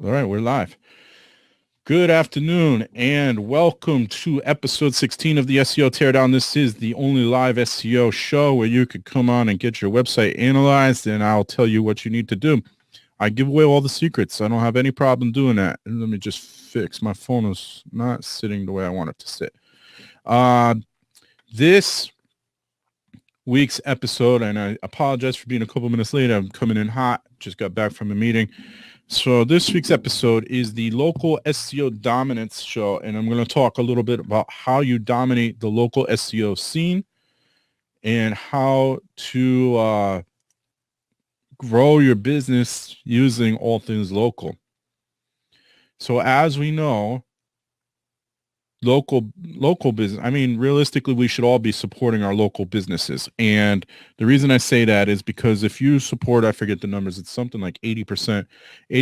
All right, we're live. Good afternoon and welcome to episode 16 of the SEO Teardown. This is the only live SEO show where you could come on and get your website analyzed, and I'll tell you what you need to do. I give away all the secrets. I don't have any problem doing that. And let me just fix. My phone is not sitting the way I want it to sit. This week's episode, and I apologize for being a couple minutes late. I'm coming in hot. Just got back from a meeting. So this week's episode is the local SEO dominance show, and I'm going to talk a little bit about how you dominate the local SEO scene and how to grow your business using all things local. So as we know, local business, I mean, realistically, we should all be supporting our local businesses. And the reason I say that is because if you support, I forget the numbers, it's something like 80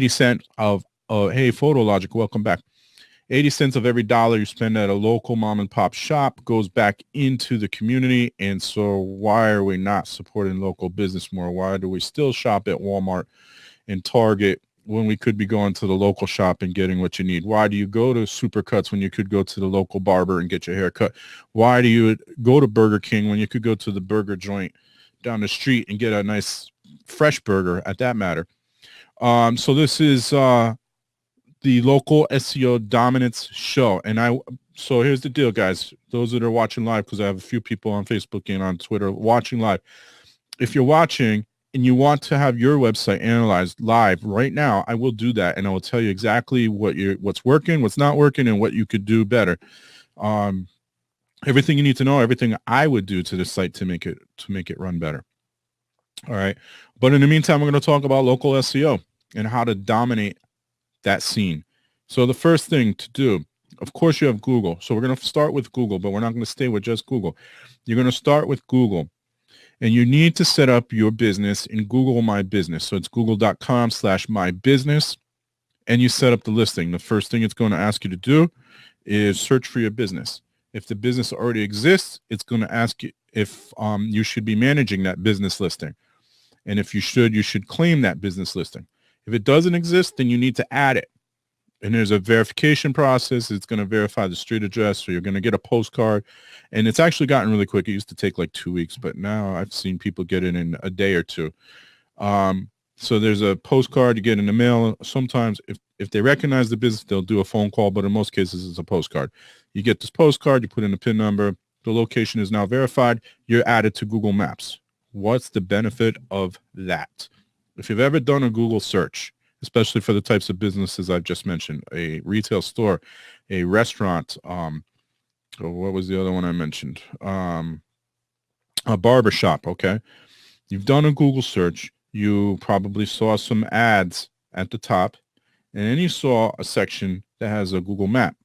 cents of, hey, PhotoLogic, welcome back. 80 cents of every dollar you spend at a local mom and pop shop goes back into the community. And so why are we not supporting local business more? Why do we still shop at Walmart and Target when we could be going to the local shop and getting what you need? Why do you go to Supercuts when you could go to the local barber and get your hair cut? Why do you go to Burger King when you could go to the burger joint down the street and get a nice fresh burger at that matter? So this is the local SEO dominance show. And so here's the deal, guys. Those that are watching live, because I have a few people on Facebook and on Twitter watching live. If you're watching and you want to have your website analyzed live right now, I will do that, and I will tell you exactly what's working, what's not working, and what you could do better. Everything you need to know, everything I would do to the site to make it run better. All right. But in the meantime, we're going to talk about local SEO and how to dominate that scene. So the first thing to do, of course, you have Google. So we're going to start with Google, but we're not going to stay with just Google. You're going to start with Google. And you need to set up your business in Google My Business. So it's google.com/mybusiness. And you set up the listing. The first thing it's going to ask you to do is search for your business. If the business already exists, it's going to ask you if you should be managing that business listing. And if you should claim that business listing. If it doesn't exist, then you need to add it. And there's a verification process. It's going to verify the street address. So you're going to get a postcard. And it's actually gotten really quick. It used to take like 2 weeks, but now I've seen people get it in a day or two. So there's a postcard you get in the mail. Sometimes if they recognize the business, they'll do a phone call, but in most cases it's a postcard. You get this postcard, you put in a PIN number. The location is now verified. You're added to Google Maps. What's the benefit of that? If you've ever done a Google search, especially for the types of businesses I've just mentioned, a retail store, a restaurant, what was the other one I mentioned? A barber shop, okay? You've done a Google search. You probably saw some ads at the top, and then you saw a section that has a Google map.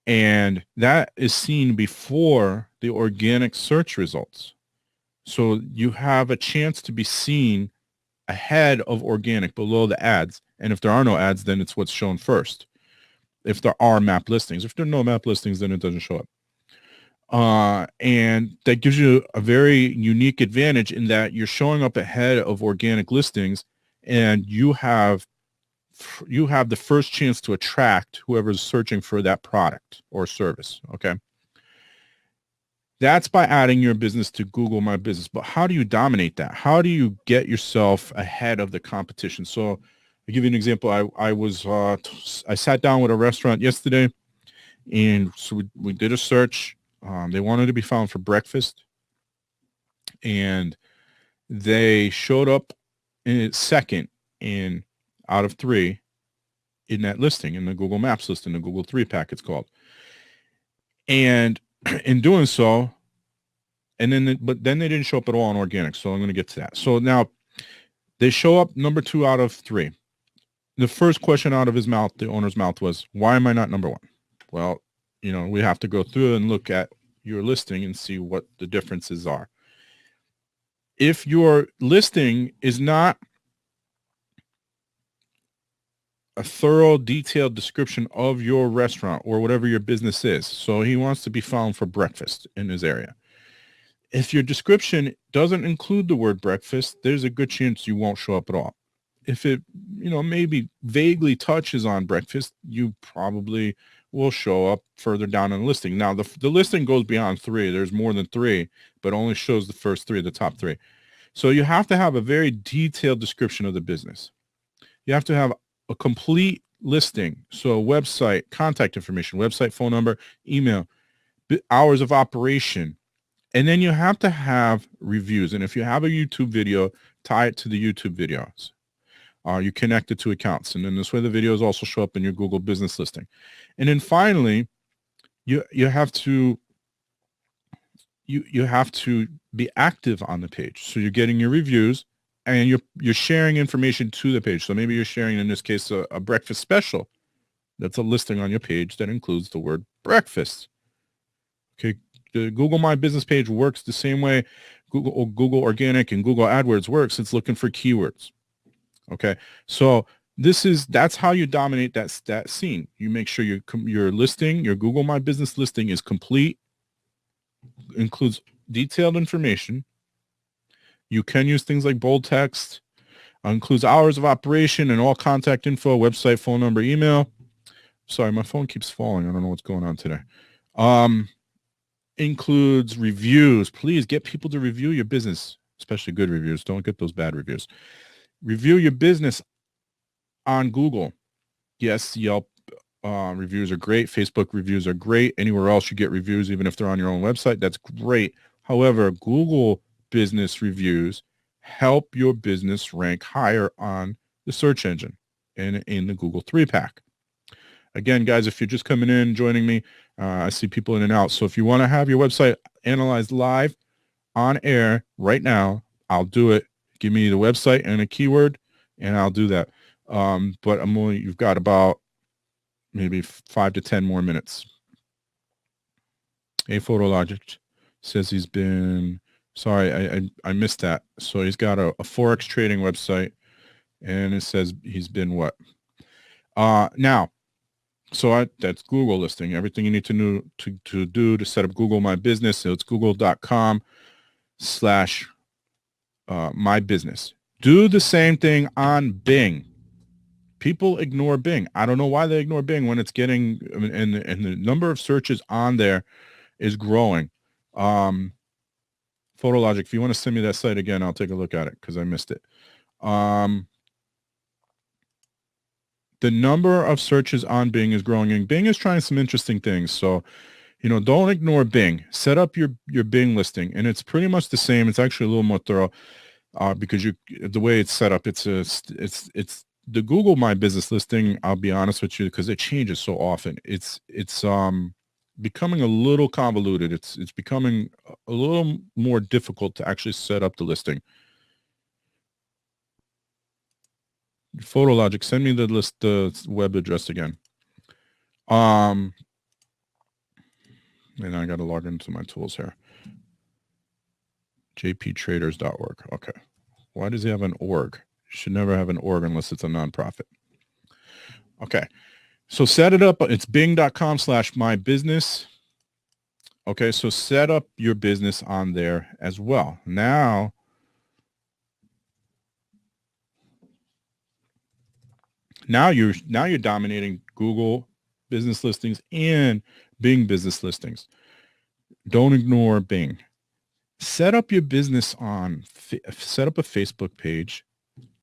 And that is seen before the organic search results. So you have a chance to be seen ahead of organic, below the ads. And if there are no ads, then it's what's shown first. If there are map listings. If there are no map listings, then it doesn't show up. And that gives you a very unique advantage in that you're showing up ahead of organic listings, and you have the first chance to attract whoever's searching for that product or service, okay? That's by adding your business to Google My Business. But how do you dominate that? How do you get yourself ahead of the competition? So I'll give you an example. I sat down with a restaurant yesterday, and so we did a search. They wanted to be found for breakfast, and they showed up in second out of 3 in that listing, in the Google Maps listing, the Google 3-pack it's called. And in doing so, but then they didn't show up at all on organic. So I'm going to get to that. So now they show up number 2 out of 3. The first question out of his mouth, the owner's mouth, was, why am I not number 1? Well, we have to go through and look at your listing and see what the differences are. If your listing is not a thorough, detailed description of your restaurant or whatever your business is. So he wants to be found for breakfast in his area. If your description doesn't include the word breakfast, there's a good chance you won't show up at all. if it, maybe vaguely touches on breakfast, you probably will show up further down in the listing. Now, the listing goes beyond 3. There's more than 3, but only shows the first 3, the top 3. So you have to have a very detailed description of the business. You have to have a complete listing. So website, contact information, website, phone number, email, hours of operation. And then you have to have reviews. And if you have a YouTube video, tie it to the YouTube videos. You connect it to accounts. And then this way the videos also show up in your Google business listing. And then finally, you have to be active on the page. So you're getting your reviews and you're sharing information to the page. So maybe you're sharing, in this case, a breakfast special. That's a listing on your page that includes the word breakfast. Okay. The Google My Business page works the same way Google Organic and Google AdWords works. It's looking for keywords. Okay. So that's how you dominate that scene. You make sure your listing, your Google My Business listing is complete, includes detailed information. You can use things like bold text, includes hours of operation and all contact info, website, phone number, email. Sorry, my phone keeps falling. I don't know what's going on today. Includes reviews. Please get people to review your business, especially good reviews. Don't get those bad reviews. Review your business on Google. Yes, Yelp reviews are great. Facebook reviews are great. Anywhere else you get reviews, even if they're on your own website, that's great. However, Google business reviews help your business rank higher on the search engine and in the Google 3-pack. Again, guys, if you're just coming in, joining me, I see people in and out. So if you want to have your website analyzed live on air right now, I'll do it. Give me the website and a keyword, and I'll do that. But you've got about maybe 5 to 10 more minutes. A PhotoLogic says he's been, sorry, I missed that. So he's got a Forex trading website, and it says he's been what? Now, so that's Google listing. Everything you need to do to set up Google My Business. So it's google.com/my business. Do the same thing on Bing. People ignore Bing. I don't know why they ignore Bing when it's getting, and the number of searches on there is growing. PhotoLogic, if you want to send me that site again, I'll take a look at it because I missed it. The number of searches on Bing is growing, and Bing is trying some interesting things. So, don't ignore Bing. Set up your Bing listing, and it's pretty much the same. It's actually a little more thorough because the way it's set up, it's the Google My Business listing. I'll be honest with you, because it changes so often. It's becoming a little convoluted. It's becoming a little more difficult to actually set up the listing. PhotoLogic, send me the web address again. And I got to log into my tools here. jptraders.org. Okay. Why does he have an org? You should never have an org unless it's a nonprofit. Okay. So set it up. It's bing.com/my business. Okay. So set up your business on there as well. Now you're dominating Google business listings and Bing business listings. Don't ignore Bing. Set up your business set up a Facebook page.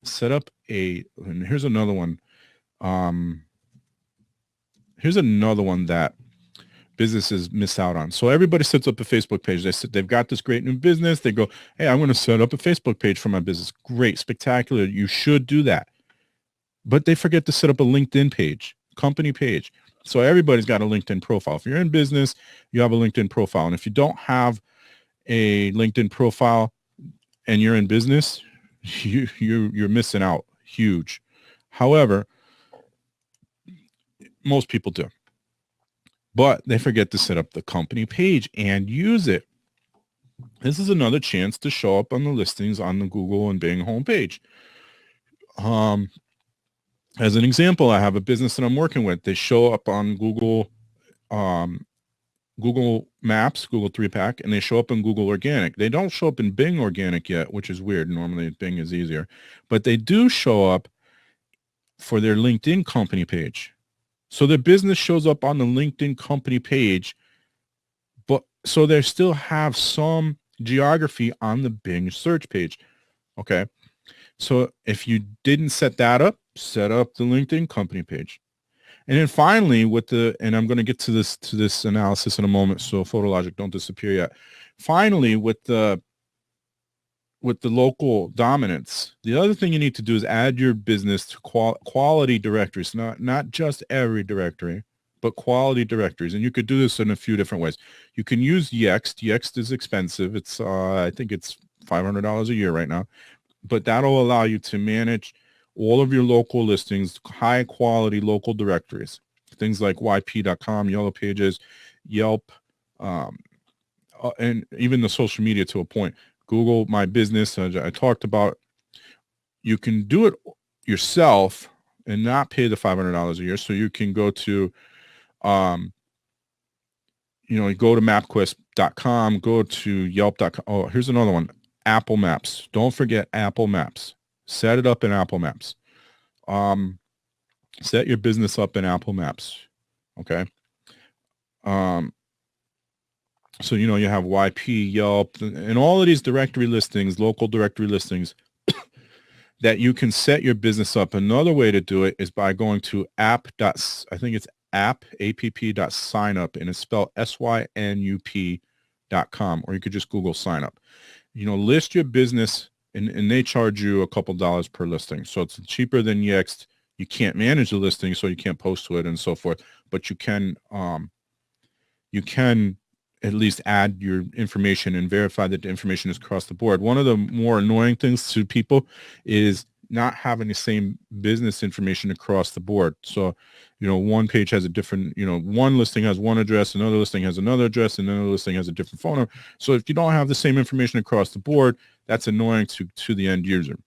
Set up and here's another one. Here's another one that businesses miss out on. So everybody sets up a Facebook page. They've got this great new business. They go, hey, I'm going to set up a Facebook page for my business. Great, spectacular. You should do that. But they forget to set up a LinkedIn page, company page. So everybody's got a LinkedIn profile. If you're in business, you have a LinkedIn profile. And if you don't have a LinkedIn profile and you're in business, you're missing out huge. However, most people do. But they forget to set up the company page and use it. This is another chance to show up on the listings on the Google and Bing homepage. As an example, I have a business that I'm working with. They show up on Google Maps, Google 3-pack, and they show up in Google Organic. They don't show up in Bing Organic yet, which is weird. Normally Bing is easier. But they do show up for their LinkedIn company page. So their business shows up on the LinkedIn company page, but so they still have some geography on the Bing search page. Okay. So if you didn't set that up, set up the LinkedIn company page. And then finally and I'm going to get to this analysis in a moment. So PhotoLogic, don't disappear yet. Finally, with the local dominance, the other thing you need to do is add your business to quality directories, not just every directory, but quality directories. And you could do this in a few different ways. You can use Yext. Yext is expensive. It's I think it's $500 a year right now, but that'll allow you to manage all of your local listings, high quality local directories, things like yp.com, Yellow Pages, Yelp, and even the social media to a point. Google My Business, I talked about. You can do it yourself and not pay the $500 a year. So you can go to, go to MapQuest.com, go to Yelp.com. Oh, here's another one. Apple Maps. Don't forget Apple Maps. Set it up in Apple Maps. Set your business up in Apple Maps. Okay. So, you have YP, Yelp, and all of these directory listings, local directory listings that you can set your business up. Another way to do it is by going to app.signup, and it's spelled SYNUP.com, or you could just Google sign up. List your business, and they charge you a couple dollars per listing. So it's cheaper than Yext. You can't manage the listing, so you can't post to it and so forth, but you can at least add your information and verify that the information is across the board. One of the more annoying things to people is not having the same business information across the board. So, one page has a different, one listing has one address, another listing has another address, and another listing has a different phone number. So if you don't have the same information across the board, that's annoying to the end user.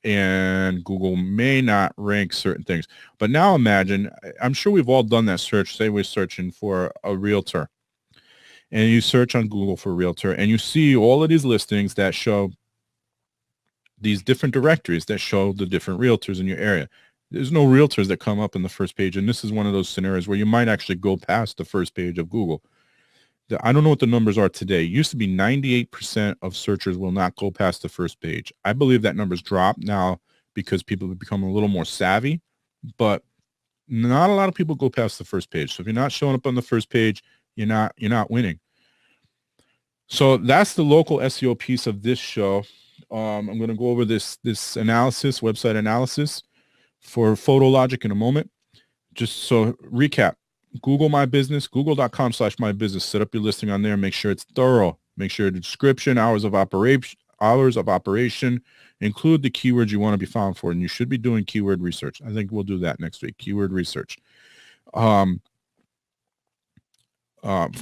And Google may not rank certain things. But now imagine, I'm sure we've all done that search. Say we're searching for a realtor, and you search on Google for realtor, and you see all of these listings that show these different directories that show the different realtors in your area. There's no realtors that come up in the first page, and this is one of those scenarios where you might actually go past the first page of Google. I don't know what the numbers are today. It used to be 98% of searchers will not go past the first page. I believe that number's dropped now because people have become a little more savvy, but not a lot of people go past the first page. So if you're not showing up on the first page, you're not winning. So that's the local SEO piece of this show. I'm going to go over this analysis, website analysis for PhotoLogic in a moment. Just so recap, Google My Business, google.com/mybusiness. Set up your listing on there. Make sure it's thorough. Make sure the description, hours of operation, include the keywords you want to be found for. And you should be doing keyword research. I think we'll do that next week. Keyword research.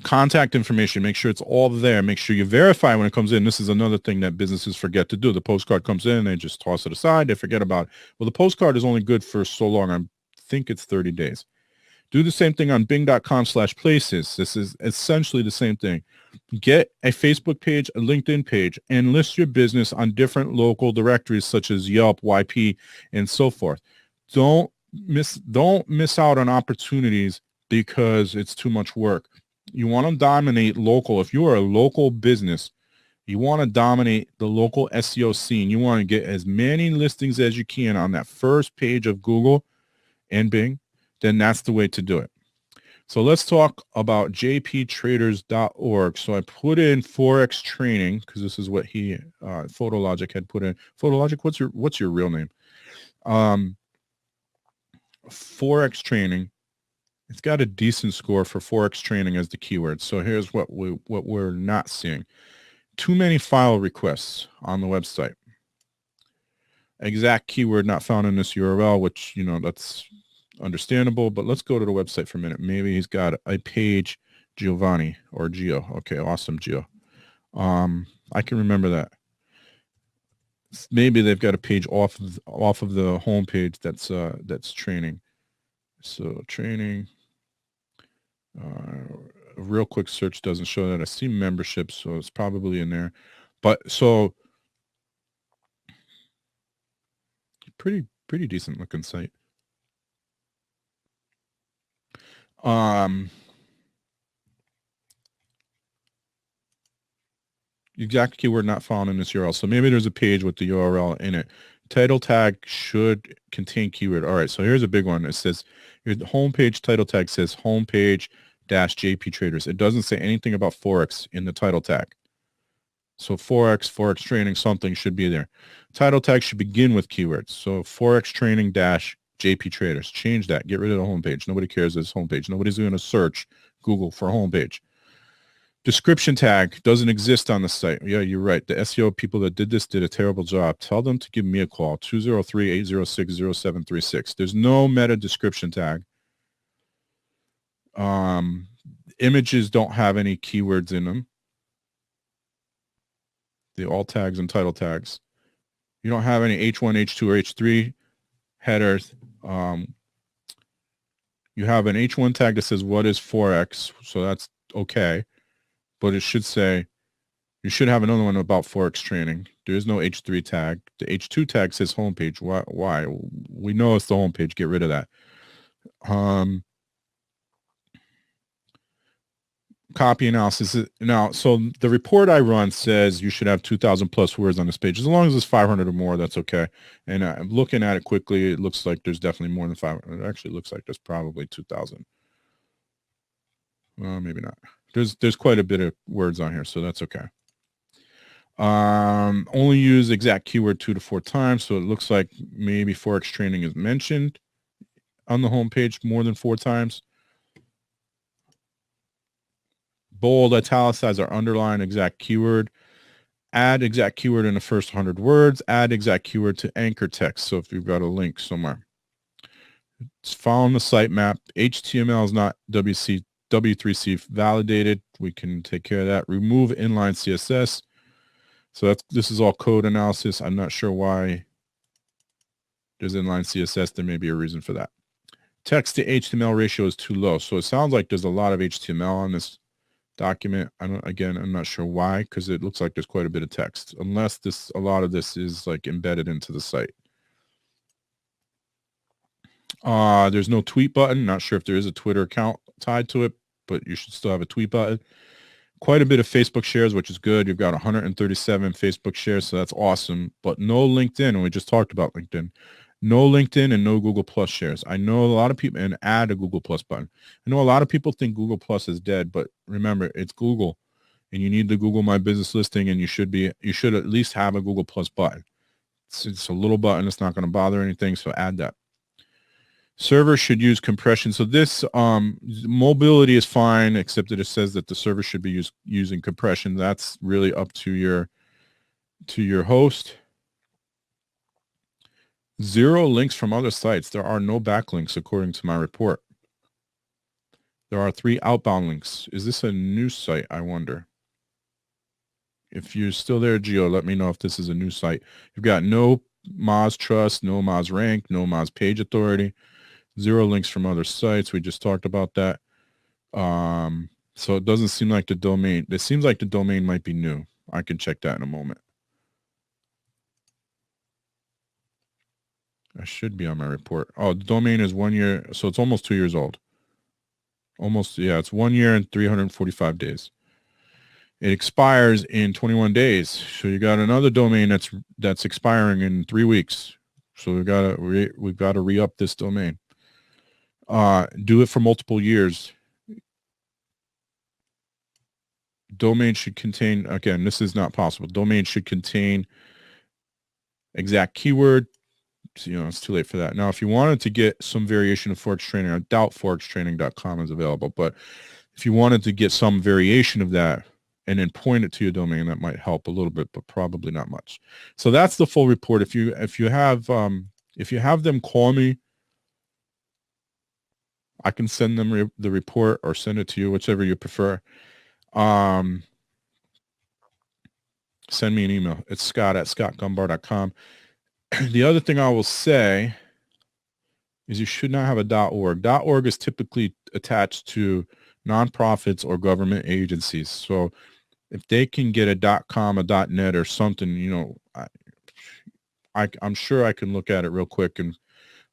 Contact information, make sure it's all there. Make sure you verify when it comes in. This is another thing that businesses forget to do. The postcard comes in, they just toss it aside, they forget about it. Well, the postcard is only good for so long. I think it's 30 days. Do the same thing on bing.com/places. This is essentially the same thing. Get a Facebook page, a LinkedIn page, and list your business on different local directories such as Yelp, YP, and so forth. Don't miss out on opportunities because it's too much work. You want to dominate local. If you are a local business, you want to dominate the local SEO scene. You want to get as many listings as you can on that first page of Google and Bing. Then that's the way to do it. So let's talk about jptraders.org. So I put in Forex training because this is what PhotoLogic had put in. PhotoLogic, what's your real name? Forex training. It's got a decent score for Forex training as the keyword. So here's what we're not seeing. Too many file requests on the website. Exact keyword not found in this URL, which, that's understandable, but let's go to the website for a minute. Maybe he's got a page, Giovanni or Gio. Okay, awesome, Gio. I can remember that. Maybe they've got a page off of the home page that's training. So training. A real quick search doesn't show that. I see membership, so it's probably in there. But so pretty decent looking site. Exact keyword not found in this URL. So maybe there's a page with the URL in it. Title tag should contain keyword. All right, so here's a big one. It says your homepage title tag says homepage dash JP traders. It doesn't say anything about Forex in the title tag. So Forex training, something should be there. Title tag should begin with keywords. So Forex training dash JP traders. Change that. Get rid of the homepage. Nobody cares this homepage. Nobody's going to search Google for homepage. Description tag doesn't exist on the site. Yeah, you're right. The SEO people that did this did a terrible job. Tell them to give me a call, 203-806-0736. There's no meta description tag. Images don't have any keywords in them. The alt tags and title tags. You don't have any H1, H2, or H3 headers. You have an H1 tag that says what is Forex, so that's okay. But it should say, you should have another one about Forex training. There is no H3 tag. The H2 tag says homepage. Why? We know it's the homepage. Get rid of that. Copy analysis. Now, so the report I run says you should have 2,000 plus words on this page. As long as it's 500 or more, that's okay. And I'm looking at it quickly. It looks like there's definitely more than 500. It actually looks like there's probably 2,000. Maybe not. There's quite a bit of words on here, so that's okay. Only use exact keyword 2 to 4 times. So it looks like maybe Forex training is mentioned on the homepage more than 4 times. Bold, italicize, or underline exact keyword. Add exact keyword in the first 100 words. Add exact keyword to anchor text. So if you've got a link somewhere. It's following the sitemap. HTML is not W3C validated. We can take care of that. Remove inline CSS. So this is all code analysis. I'm not sure why there's inline CSS. There may be a reason for that. Text to HTML ratio is too low. So it sounds like there's a lot of HTML on this document. I'm not sure why, because it looks like there's quite a bit of text, unless a lot of this is like embedded into the site. There's no tweet button. Not sure if there is a Twitter account tied to it, but you should still have a tweet button. Quite a bit of Facebook shares, which is good. You've got 137 Facebook shares, so that's awesome. But no LinkedIn, and we just talked about LinkedIn. No LinkedIn and no Google Plus shares. I know a lot of people, and add a Google Plus button. I know a lot of people think Google Plus is dead, but remember, it's Google, and you need the Google My Business listing, and you should at least have a Google Plus button. It's a little button. It's not going to bother anything, so add that. Server should use compression. So this mobility is fine, except that it says that the server should be using compression. That's really up to your host. 0 links from other sites. There are no backlinks according to my report. There are 3 outbound links. Is this a new site, I wonder? If you're still there, Geo, let me know if this is a new site. You've got no Moz Trust, no Moz Rank, no Moz Page Authority. 0 links from other sites. We just talked about that. So it doesn't seem like the domain. It seems like the domain might be new. I can check that in a moment. I should be on my report. Oh, the domain is 1 year. So it's almost 2 years old. Almost, yeah, it's 1 year and 345 days. It expires in 21 days. So you got another domain that's expiring in 3 weeks. So we've got to re-up this domain. Do it for multiple years. Domain should contain, again, this is not possible. Domain should contain exact keyword. So, it's too late for that. Now, if you wanted to get some variation of Forex training, I doubt forextraining.com is available, but if you wanted to get some variation of that and then point it to your domain, that might help a little bit, but probably not much. So that's the full report. If you have them call me, I can send them the report or send it to you, whichever you prefer. Send me an email. It's scott@scottgombar.com. The other thing I will say is you should not have a .org. .org is typically attached to nonprofits or government agencies. So if they can get a .com, a .net or something, I'm sure I can look at it real quick and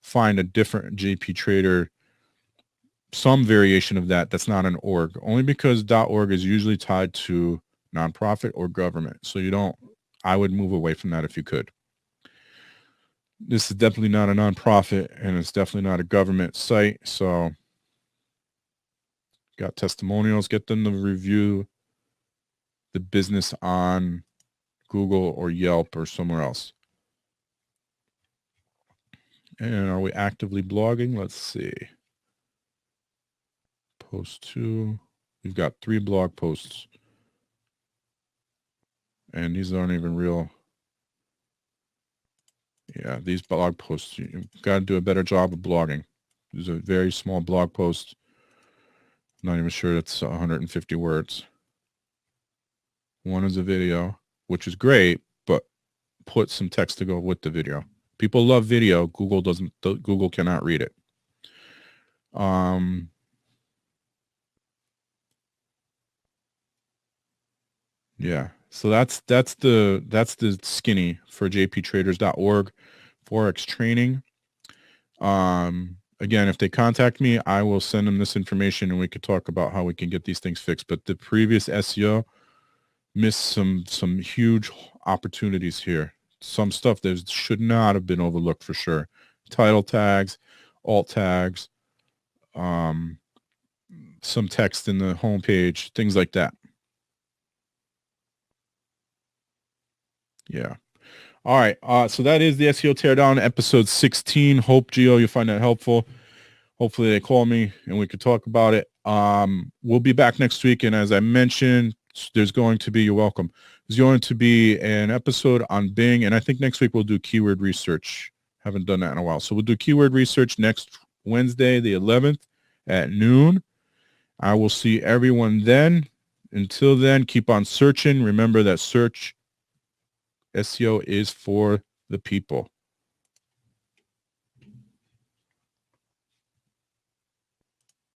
find a different JP Trader some variation of that that's not an org, only because .org is usually tied to nonprofit or government. So I would move away from that if you could. This is definitely not a nonprofit, and it's definitely not a government site. So got testimonials, get them to review the business on Google or Yelp or somewhere else. And are we actively blogging? Let's see. Post 2. We've got 3 blog posts. And these aren't even real. Yeah, these blog posts, you've got to do a better job of blogging. There's a very small blog post. Not even sure it's 150 words. One is a video, which is great, but put some text to go with the video. People love video. Google cannot read it. Yeah. So that's the skinny for jptraders.org Forex training. Again, if they contact me, I will send them this information and we could talk about how we can get these things fixed. But the previous SEO missed some huge opportunities here. Some stuff that should not have been overlooked for sure. Title tags, alt tags, some text in the homepage, things like that. Yeah. All right. So that is the SEO Teardown, episode 16. Hope, Gio, you find that helpful. Hopefully they call me and we could talk about it. We'll be back next week. And as I mentioned, there's going to be, you're welcome. There's going to be an episode on Bing. And I think next week we'll do keyword research. Haven't done that in a while. So we'll do keyword research next Wednesday, the 11th at noon. I will see everyone then. Until then, keep on searching. Remember that search SEO is for the people.